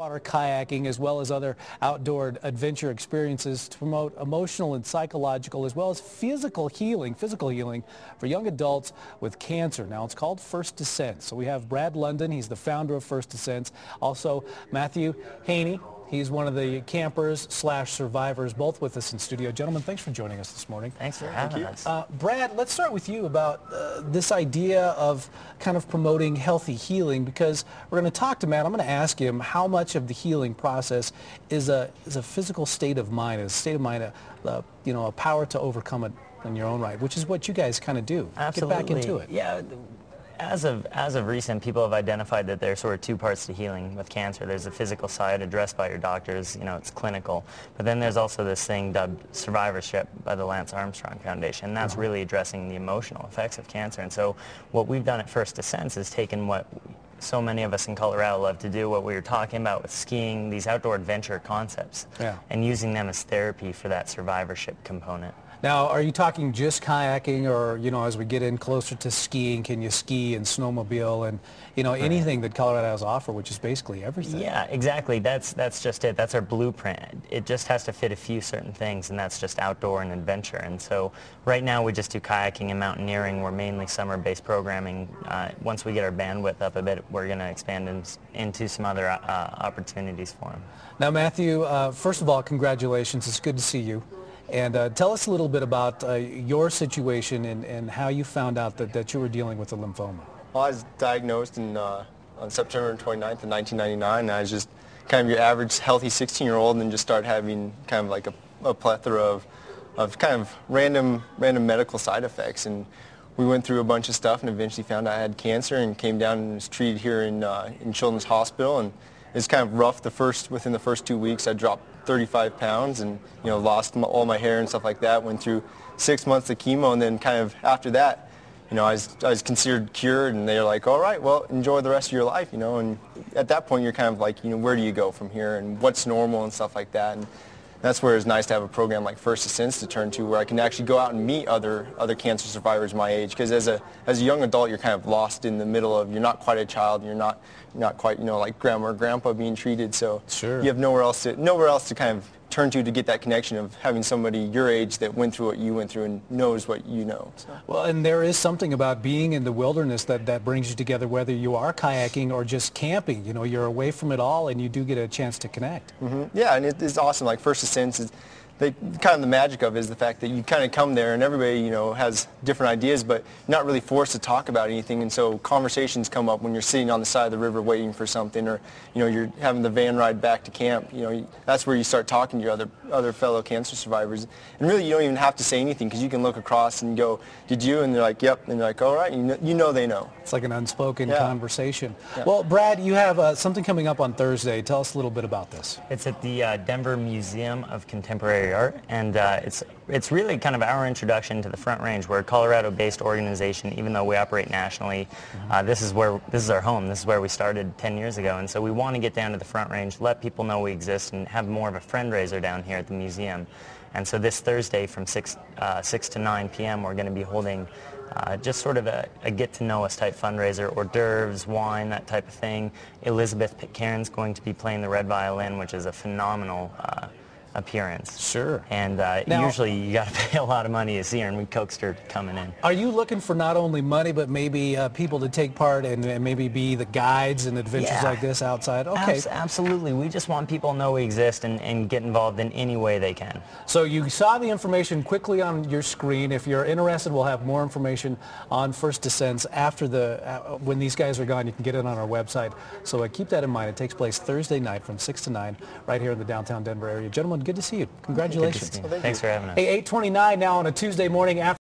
Water kayaking as well as other outdoor adventure experiences to promote emotional and psychological as well as physical healing for young adults with cancer. Now it's called First Descent. So we have Brad London, he's the founder of First Descent. Also Matthew Haney, he's one of the campers / survivors, both with us in studio. Gentlemen, thanks for joining us this morning. Thanks for having us. Brad, let's start with you about this idea of kind of promoting healthy healing, because we're going to talk to Matt. I'm going to ask him how much of the healing process is a physical state of mind, a power to overcome it in your own right, which is what you guys kind of do. Absolutely. Get back into it. Yeah. As of recent, people have identified that there's sort of two parts to healing with cancer. There's the physical side addressed by your doctors, it's clinical. But then there's also this thing dubbed survivorship by the Lance Armstrong Foundation. And that's really addressing the emotional effects of cancer. And so what we've done at First Descent is taken what so many of us in Colorado love to do, what we were talking about with skiing, these outdoor adventure concepts, and using them as therapy for that survivorship component. Now, are you talking just kayaking, or, as we get in closer to skiing, can you ski and snowmobile and, anything that Colorado has to offer, which is basically everything? Yeah, exactly. That's just it. That's our blueprint. It just has to fit a few certain things, and that's just outdoor and adventure. And so right now we just do kayaking and mountaineering. We're mainly summer-based programming. Once we get our bandwidth up a bit, we're going to expand into some other opportunities for them. Now, Matthew, first of all, congratulations. It's good to see you. And tell us a little bit about your situation and how you found out that you were dealing with a lymphoma. Well, I was diagnosed on September 29th of 1999, and I was just kind of your average healthy 16-year-old, and then just started having kind of like a plethora of kind of random medical side effects. And we went through a bunch of stuff and eventually found out I had cancer, and came down and was treated here in Children's Hospital. And it was kind of rough within the first 2 weeks. I dropped 35 pounds and lost all my hair and stuff like that. Went through 6 months of chemo, and then kind of after that, I was considered cured, and they were like, all right, well, enjoy the rest of your life, and at that point you're kind of like, where do you go from here and what's normal and stuff like that. And that's where it's nice to have a program like First Descent to turn to, where I can actually go out and meet other cancer survivors my age. Because as a young adult, you're kind of lost in the middle of, you're not quite a child, you're not quite like grandma or grandpa being treated. So sure. You have nowhere else to kind of turn to get that connection of having somebody your age that went through what you went through and knows what you know. So. Well, and there is something about being in the wilderness that brings you together, whether you are kayaking or just camping. You're away from it all, and you do get a chance to connect. Mm-hmm. Yeah, and it's awesome. Like First Descent is, kind of the magic of it is the fact that you kind of come there and everybody, has different ideas, but you're not really forced to talk about anything. And so conversations come up when you're sitting on the side of the river waiting for something, or, you're having the van ride back to camp. That's where you start talking to your other fellow cancer survivors. And really, you don't even have to say anything, because you can look across and go, did you? And they're like, yep. And they're like, all right. They know. It's like an unspoken conversation. Yeah. Well, Brad, you have something coming up on Thursday. Tell us a little bit about this. It's at the Denver Museum of Contemporary Art, and it's really kind of our introduction to the Front Range. We're a Colorado-based organization, even though we operate nationally. This is our home. This is where we started 10 years ago, and so we want to get down to the Front Range, let people know we exist, and have more of a fundraiser down here at the museum. And so this Thursday from 6 to 9 p.m. we're going to be holding just sort of a get-to-know-us type fundraiser, hors d'oeuvres, wine, that type of thing. Elizabeth Pitcairn's going to be playing the red violin, which is a phenomenal appearance. Sure. And now, usually you got to pay a lot of money to see her, and we coaxed her coming in. Are you looking for not only money, but maybe people to take part and maybe be the guides and adventures like this outside? Okay. Absolutely. We just want people to know we exist and get involved in any way they can. So you saw the information quickly on your screen. If you're interested, we'll have more information on First Descent after when these guys are gone. You can get it on our website. So keep that in mind. It takes place Thursday night from 6 to 9 right here in the downtown Denver area. Gentlemen, good to see you. Congratulations. Good to see you. Thanks for having us. Hey, 8:29 now on a Tuesday morning after